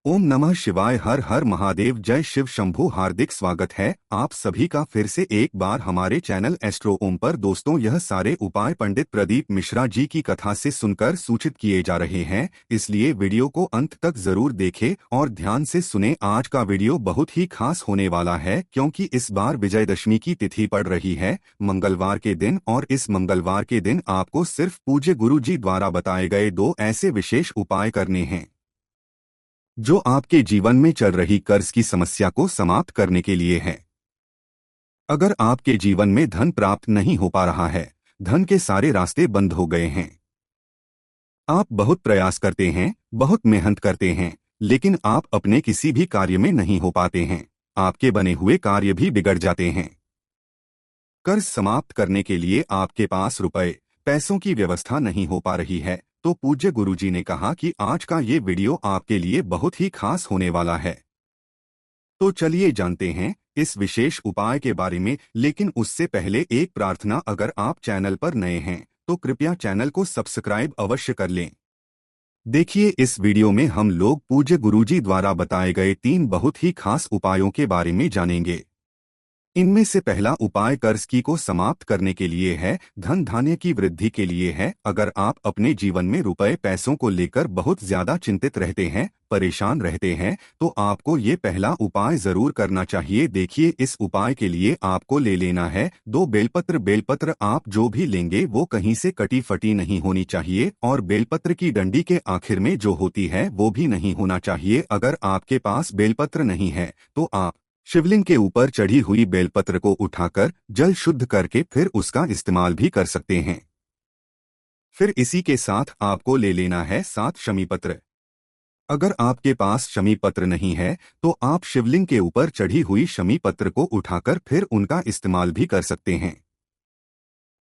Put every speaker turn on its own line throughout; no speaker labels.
ओम नमः शिवाय। हर हर महादेव। जय शिव शंभू। हार्दिक स्वागत है आप सभी का फिर से एक बार हमारे चैनल एस्ट्रो ओम पर। दोस्तों, यह सारे उपाय पंडित प्रदीप मिश्रा जी की कथा से सुनकर सूचित किए जा रहे हैं, इसलिए वीडियो को अंत तक जरूर देखें और ध्यान से सुने। आज का वीडियो बहुत ही खास होने वाला है क्योंकि इस बार विजयदशमी की तिथि पड़ रही है मंगलवार के दिन, और इस मंगलवार के दिन आपको सिर्फ पूज्य गुरु जी द्वारा बताए गए दो ऐसे विशेष उपाय करने हैं जो आपके जीवन में चल रही कर्ज की समस्या को समाप्त करने के लिए है। अगर आपके जीवन में धन प्राप्त नहीं हो पा रहा है, धन के सारे रास्ते बंद हो गए हैं, आप बहुत प्रयास करते हैं, बहुत मेहनत करते हैं, लेकिन आप अपने किसी भी कार्य में नहीं हो पाते हैं, आपके बने हुए कार्य भी बिगड़ जाते हैं, कर्ज समाप्त करने के लिए आपके पास रुपए पैसों की व्यवस्था नहीं हो पा रही है, तो पूज्य गुरुजी ने कहा कि आज का ये वीडियो आपके लिए बहुत ही खास होने वाला है। तो चलिए जानते हैं इस विशेष उपाय के बारे में, लेकिन उससे पहले एक प्रार्थना। अगर आप चैनल पर नए हैं तो कृपया चैनल को सब्सक्राइब अवश्य कर लें। देखिए, इस वीडियो में हम लोग पूज्य गुरुजी द्वारा बताए गए 3 बहुत ही खास उपायों के बारे में जानेंगे। इनमें से पहला उपाय कर्ज की को समाप्त करने के लिए है, धन धान्य की वृद्धि के लिए है। अगर आप अपने जीवन में रुपए पैसों को लेकर बहुत ज्यादा चिंतित रहते हैं, परेशान रहते हैं, तो आपको ये पहला उपाय जरूर करना चाहिए। देखिए, इस उपाय के लिए आपको ले लेना है 2 बेलपत्र। बेलपत्र आप जो भी लेंगे वो कहीं से कटी फटी नहीं होनी चाहिए, और बेलपत्र की डंडी के आखिर में जो होती है वो भी नहीं होना चाहिए। अगर आपके पास बेलपत्र नहीं है तो आप शिवलिंग के ऊपर चढ़ी हुई बेलपत्र को उठाकर जल शुद्ध करके फिर उसका इस्तेमाल भी कर सकते हैं। फिर इसी के साथ आपको ले लेना है 7 शमी पत्र। अगर आपके पास शमी पत्र नहीं है तो आप शिवलिंग के ऊपर चढ़ी हुई शमी पत्र को उठाकर फिर उनका इस्तेमाल भी कर सकते हैं।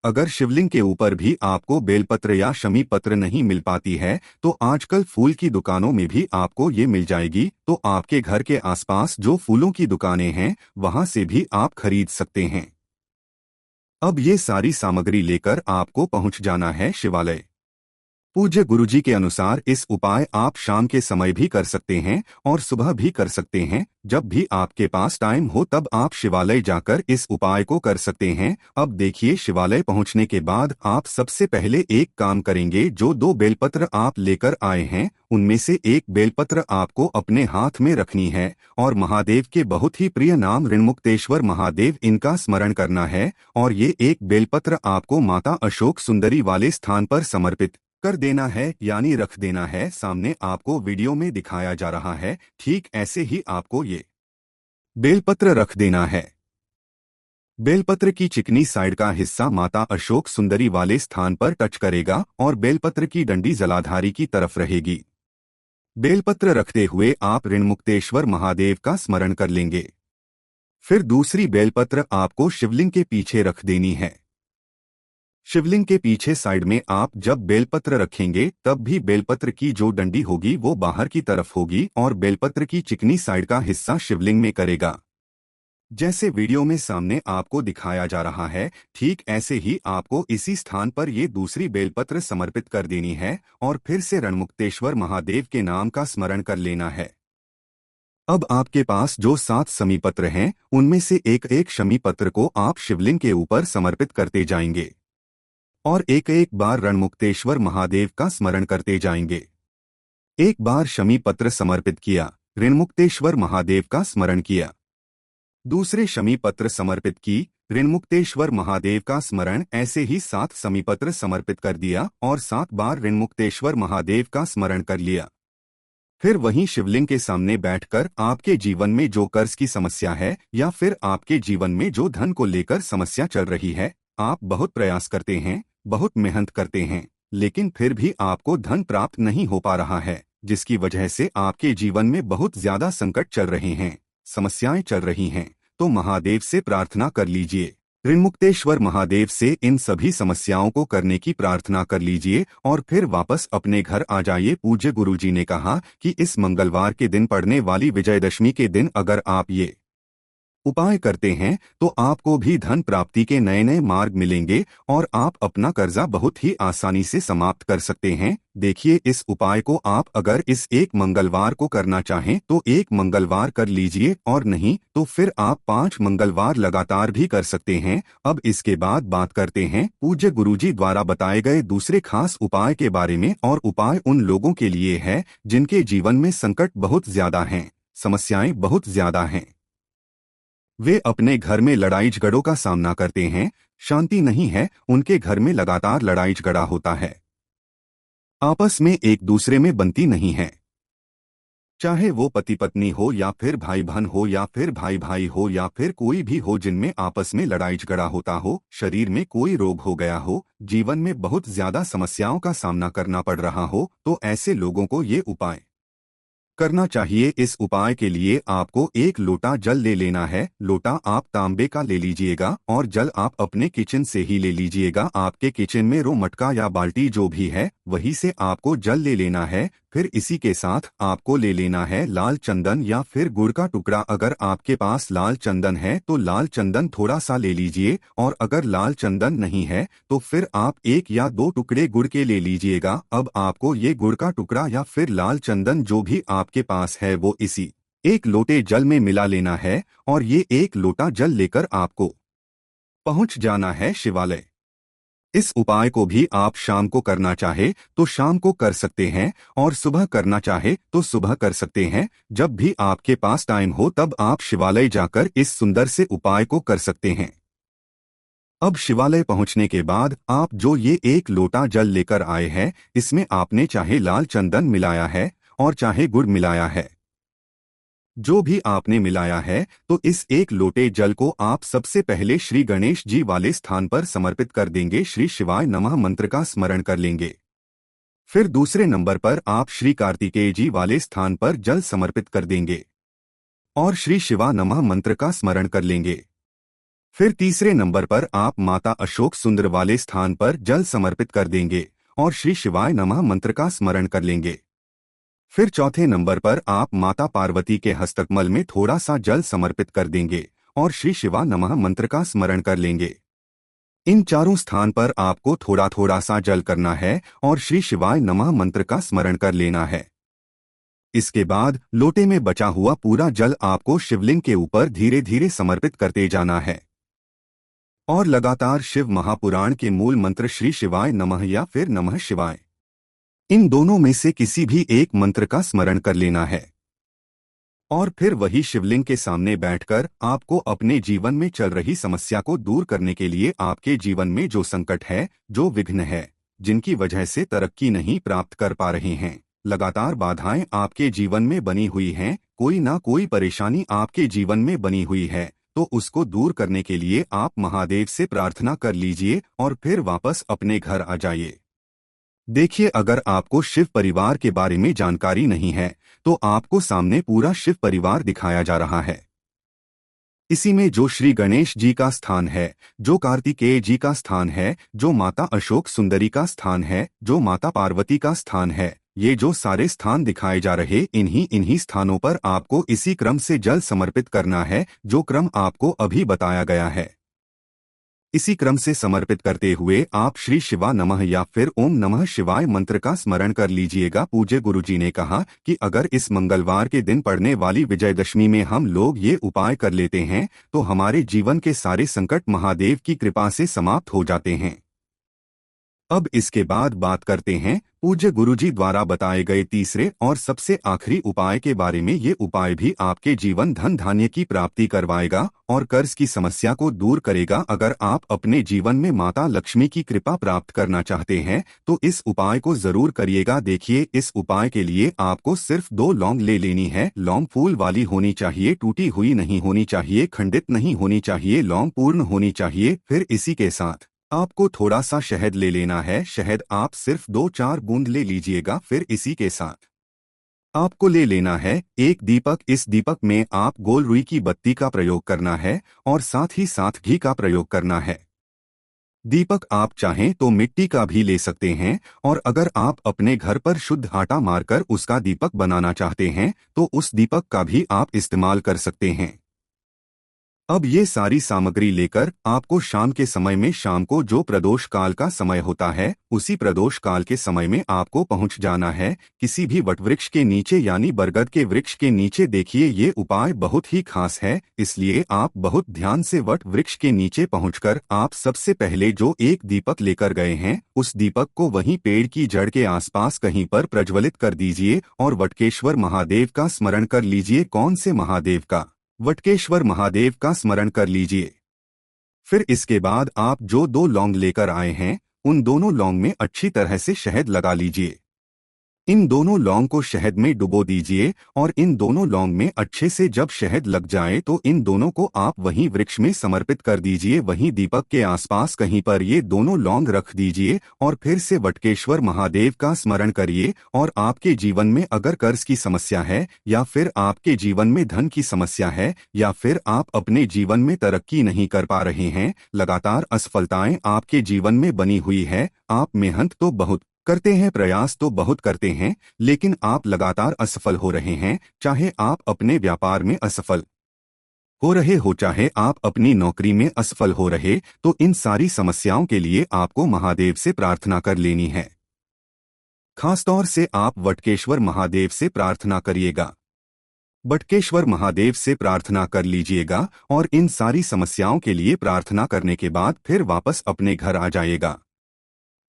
अगर शिवलिंग के ऊपर भी आपको बेलपत्र या शमी पत्र नहीं मिल पाती है तो आजकल फूल की दुकानों में भी आपको ये मिल जाएगी, तो आपके घर के आसपास जो फूलों की दुकानें हैं वहां से भी आप खरीद सकते हैं। अब ये सारी सामग्री लेकर आपको पहुंच जाना है शिवालय। पूज्य गुरुजी के अनुसार इस उपाय आप शाम के समय भी कर सकते हैं और सुबह भी कर सकते हैं। जब भी आपके पास टाइम हो तब आप शिवालय जाकर इस उपाय को कर सकते हैं। अब देखिए, शिवालय पहुंचने के बाद आप सबसे पहले एक काम करेंगे। जो 2 बेलपत्र आप लेकर आए हैं उनमें से एक बेलपत्र आपको अपने हाथ में रखनी है और महादेव के बहुत ही प्रिय नाम ऋणमुक्तेश्वर महादेव, इनका स्मरण करना है। और ये एक बेलपत्र आपको माता अशोक सुंदरी वाले स्थान पर समर्पित कर देना है, यानी रख देना है। सामने आपको वीडियो में दिखाया जा रहा है, ठीक ऐसे ही आपको ये बेलपत्र रख देना है। बेलपत्र की चिकनी साइड का हिस्सा माता अशोक सुंदरी वाले स्थान पर टच करेगा और बेलपत्र की डंडी जलाधारी की तरफ रहेगी। बेलपत्र रखते हुए आप ऋणमुक्तेश्वर महादेव का स्मरण कर लेंगे। फिर दूसरी बेलपत्र आपको शिवलिंग के पीछे रख देनी है। शिवलिंग के पीछे साइड में आप जब बेलपत्र रखेंगे तब भी बेलपत्र की जो डंडी होगी वो बाहर की तरफ होगी और बेलपत्र की चिकनी साइड का हिस्सा शिवलिंग में करेगा। जैसे वीडियो में सामने आपको दिखाया जा रहा है, ठीक ऐसे ही आपको इसी स्थान पर ये दूसरी बेलपत्र समर्पित कर देनी है और फिर से रणमुक्तेश्वर महादेव के नाम का स्मरण कर लेना है। अब आपके पास जो 7 शमी पत्र हैं उनमें से एक एक शमी पत्र को आप शिवलिंग के ऊपर समर्पित करते जाएंगे और एक एक बार रणमुक्तेश्वर महादेव का स्मरण करते जाएंगे। एक बार शमी पत्र समर्पित किया, ऋणमुक्तेश्वर महादेव का स्मरण किया। दूसरे शमी पत्र समर्पित की, ऋणमुक्तेश्वर महादेव का स्मरण। ऐसे ही 7 शमी पत्र समर्पित कर दिया और 7 बार ऋणमुक्तेश्वर महादेव का स्मरण कर लिया। फिर वहीं शिवलिंग के सामने बैठकर आपके जीवन में जो कर्ज की समस्या है या फिर आपके जीवन में जो धन को लेकर समस्या चल रही है, आप बहुत प्रयास करते हैं, बहुत मेहनत करते हैं, लेकिन फिर भी आपको धन प्राप्त नहीं हो पा रहा है, जिसकी वजह से आपके जीवन में बहुत ज्यादा संकट चल रहे हैं, समस्याएं चल रही हैं, तो महादेव से प्रार्थना कर लीजिए। ऋणमुक्तेश्वर महादेव से इन सभी समस्याओं को करने की प्रार्थना कर लीजिए और फिर वापस अपने घर आ जाइए। पूज्य गुरुजी ने कहा कि इस मंगलवार के दिन पड़ने वाली विजयदशमी के दिन अगर आप ये उपाय करते हैं तो आपको भी धन प्राप्ति के नए नए मार्ग मिलेंगे और आप अपना कर्जा बहुत ही आसानी से समाप्त कर सकते हैं। देखिए, इस उपाय को आप अगर इस एक मंगलवार को करना चाहें तो एक मंगलवार कर लीजिए, और नहीं तो फिर आप 5 मंगलवार लगातार भी कर सकते हैं। अब इसके बाद बात करते हैं पूज्य गुरुजी द्वारा बताए गए दूसरे खास उपाय के बारे में। और उपाय उन लोगों के लिए है जिनके जीवन में संकट बहुत ज्यादा हैं, समस्याएं बहुत ज्यादा हैं। वे अपने घर में लड़ाई झगड़ों का सामना करते हैं, शांति नहीं है, उनके घर में लगातार लड़ाई झगड़ा होता है, आपस में एक दूसरे में बनती नहीं है। चाहे वो पति पत्नी हो या फिर भाई बहन हो या फिर भाई भाई हो या फिर कोई भी हो जिनमें आपस में लड़ाई झगड़ा होता हो, शरीर में कोई रोग हो गया हो, जीवन में बहुत ज्यादा समस्याओं का सामना करना पड़ रहा हो, तो ऐसे लोगों को ये उपाय करना चाहिए। इस उपाय के लिए आपको एक लोटा जल ले लेना है। लोटा आप तांबे का ले लीजिएगा और जल आप अपने किचन से ही ले लीजिएगा। आपके किचन में रो मटका या बाल्टी जो भी है वहीं से आपको जल ले लेना है। फिर इसी के साथ आपको ले लेना है लाल चंदन या फिर गुड़ का टुकड़ा। अगर आपके पास लाल चंदन है तो लाल चंदन थोड़ा सा ले लीजिए, और अगर लाल चंदन नहीं है तो फिर आप 1 या 2 टुकड़े गुड़ के ले लीजिएगा। अब आपको ये गुड़ का टुकड़ा या फिर लाल चंदन जो भी आपके पास है वो इसी एक लोटे जल में मिला लेना है, और ये एक लोटा जल लेकर आपको पहुंच जाना है शिवालय। इस उपाय को भी आप शाम को करना चाहे तो शाम को कर सकते हैं, और सुबह करना चाहे तो सुबह कर सकते हैं। जब भी आपके पास टाइम हो तब आप शिवालय जाकर इस सुंदर से उपाय को कर सकते हैं। अब शिवालय पहुंचने के बाद आप जो ये एक लोटा जल लेकर आए हैं, इसमें आपने चाहे लाल चंदन मिलाया है और चाहे गुड़ मिलाया है, जो भी आपने मिलाया है, तो इस एक लोटे जल को आप सबसे पहले श्री गणेश जी वाले स्थान पर समर्पित कर देंगे। श्री शिवाय नमः मंत्र का स्मरण कर लेंगे। फिर दूसरे नंबर पर आप श्री कार्तिकेय जी वाले स्थान पर जल समर्पित कर देंगे और श्री शिवा नमः मंत्र का स्मरण कर लेंगे। फिर तीसरे नंबर पर आप माता अशोक सुंदर वाले स्थान पर जल समर्पित कर देंगे और श्री शिवाय नमः मंत्र का स्मरण कर लेंगे। फिर चौथे नंबर पर आप माता पार्वती के हस्तकमल में थोड़ा सा जल समर्पित कर देंगे और श्री शिवा नमः मंत्र का स्मरण कर लेंगे। इन चारों स्थान पर आपको थोड़ा थोड़ा सा जल करना है और श्री शिवाय नमः मंत्र का स्मरण कर लेना है। इसके बाद लोटे में बचा हुआ पूरा जल आपको शिवलिंग के ऊपर धीरे धीरे समर्पित करते जाना है और लगातार शिव महापुराण के मूल मंत्र श्री शिवाय नमः या फिर नमः शिवाय, इन दोनों में से किसी भी एक मंत्र का स्मरण कर लेना है। और फिर वही शिवलिंग के सामने बैठकर आपको अपने जीवन में चल रही समस्या को दूर करने के लिए, आपके जीवन में जो संकट है, जो विघ्न है, जिनकी वजह से तरक्की नहीं प्राप्त कर पा रहे हैं, लगातार बाधाएं आपके जीवन में बनी हुई हैं, कोई ना कोई परेशानी आपके जीवन में बनी हुई है, तो उसको दूर करने के लिए आप महादेव से प्रार्थना कर लीजिए और फिर वापस अपने घर आ जाइए। देखिए, अगर आपको शिव परिवार के बारे में जानकारी नहीं है तो आपको सामने पूरा शिव परिवार दिखाया जा रहा है। इसी में जो श्री गणेश जी का स्थान है, जो कार्तिकेय जी का स्थान है, जो माता अशोक सुंदरी का स्थान है, जो माता पार्वती का स्थान है, ये जो सारे स्थान दिखाए जा रहे, इन्हीं स्थानों पर आपको इसी क्रम से जल समर्पित करना है जो क्रम आपको अभी बताया गया है। इसी क्रम से समर्पित करते हुए आप श्री शिवा नमः या फिर ओम नमः शिवाय मंत्र का स्मरण कर लीजिएगा। पूज्य गुरुजी ने कहा कि अगर इस मंगलवार के दिन पड़ने वाली विजयदशमी में हम लोग ये उपाय कर लेते हैं तो हमारे जीवन के सारे संकट महादेव की कृपा से समाप्त हो जाते हैं। अब इसके बाद बात करते हैं पूज्य गुरुजी द्वारा बताए गए तीसरे और सबसे आखिरी उपाय के बारे में। ये उपाय भी आपके जीवन धन धान्य की प्राप्ति करवाएगा और कर्ज की समस्या को दूर करेगा। अगर आप अपने जीवन में माता लक्ष्मी की कृपा प्राप्त करना चाहते हैं तो इस उपाय को जरूर करिएगा। देखिए, इस उपाय के लिए आपको सिर्फ 2 लौंग ले लेनी है। लौंग फूल वाली होनी चाहिए, टूटी हुई नहीं होनी चाहिए, खंडित नहीं होनी चाहिए, लौंग पूर्ण होनी चाहिए। फिर इसी के साथ आपको थोड़ा सा शहद ले लेना है। शहद आप सिर्फ 2-4 बूंद ले लीजिएगा। फिर इसी के साथ आपको ले लेना है एक दीपक। इस दीपक में आप गोल रुई की बत्ती का प्रयोग करना है और साथ ही साथ घी का प्रयोग करना है। दीपक आप चाहें तो मिट्टी का भी ले सकते हैं, और अगर आप अपने घर पर शुद्ध आटा मारकर उसका दीपक बनाना चाहते हैं तो उस दीपक का भी आप इस्तेमाल कर सकते हैं। अब ये सारी सामग्री लेकर आपको शाम के समय में, शाम को जो प्रदोष काल का समय होता है, उसी प्रदोष काल के समय में आपको पहुंच जाना है किसी भी वटवृक्ष के नीचे, यानी बरगद के वृक्ष के नीचे। देखिए, ये उपाय बहुत ही खास है, इसलिए आप बहुत ध्यान से वट वृक्ष के नीचे पहुंचकर आप सबसे पहले जो एक दीपक लेकर गए हैं, उस दीपक को वहीं पेड़ की जड़ के आसपास कहीं पर प्रज्वलित कर दीजिए और वटकेश्वर महादेव का स्मरण कर लीजिए। कौन से महादेव का? वटकेश्वर महादेव का स्मरण कर लीजिए। फिर इसके बाद आप जो 2 लौंग लेकर आए हैं, उन दोनों लौंग में अच्छी तरह से शहद लगा लीजिए। इन दोनों लौंग को शहद में डुबो दीजिए और इन दोनों लौंग में अच्छे से जब शहद लग जाए तो इन दोनों को आप वहीं वृक्ष में समर्पित कर दीजिए। वहीं दीपक के आसपास कहीं पर ये दोनों लौंग रख दीजिए और फिर से वटकेश्वर महादेव का स्मरण करिए। और आपके जीवन में अगर कर्ज की समस्या है, या फिर आपके जीवन में धन की समस्या है, या फिर आप अपने जीवन में तरक्की नहीं कर पा रहे हैं, लगातार असफलताएं आपके जीवन में बनी हुई है, आप मेहनत तो बहुत करते हैं, प्रयास तो बहुत करते हैं, लेकिन आप लगातार असफल हो रहे हैं। चाहे आप अपने व्यापार में असफल हो रहे हो, चाहे आप अपनी नौकरी में असफल हो रहे, तो इन सारी समस्याओं के लिए आपको महादेव से प्रार्थना कर लेनी है। खासतौर से आप वटकेश्वर महादेव से प्रार्थना करिएगा। वटकेश्वर महादेव से प्रार्थना कर लीजिएगा और इन सारी समस्याओं के लिए प्रार्थना करने के बाद फिर वापस अपने घर आ जाइएगा।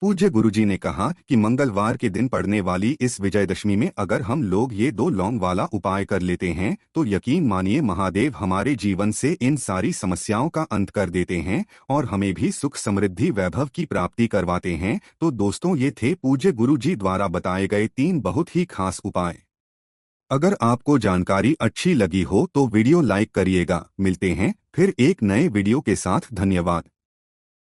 पूज्य गुरुजी ने कहा कि मंगलवार के दिन पड़ने वाली इस विजयदशमी में अगर हम लोग ये 2 लौंग वाला उपाय कर लेते हैं, तो यकीन मानिए महादेव हमारे जीवन से इन सारी समस्याओं का अंत कर देते हैं और हमें भी सुख, समृद्धि, वैभव की प्राप्ति करवाते हैं। तो दोस्तों, ये थे पूज्य गुरुजी द्वारा बताए गए 3 बहुत ही खास उपाय। अगर आपको जानकारी अच्छी लगी हो तो वीडियो लाइक करिएगा। मिलते हैं फिर एक नए वीडियो के साथ। धन्यवाद।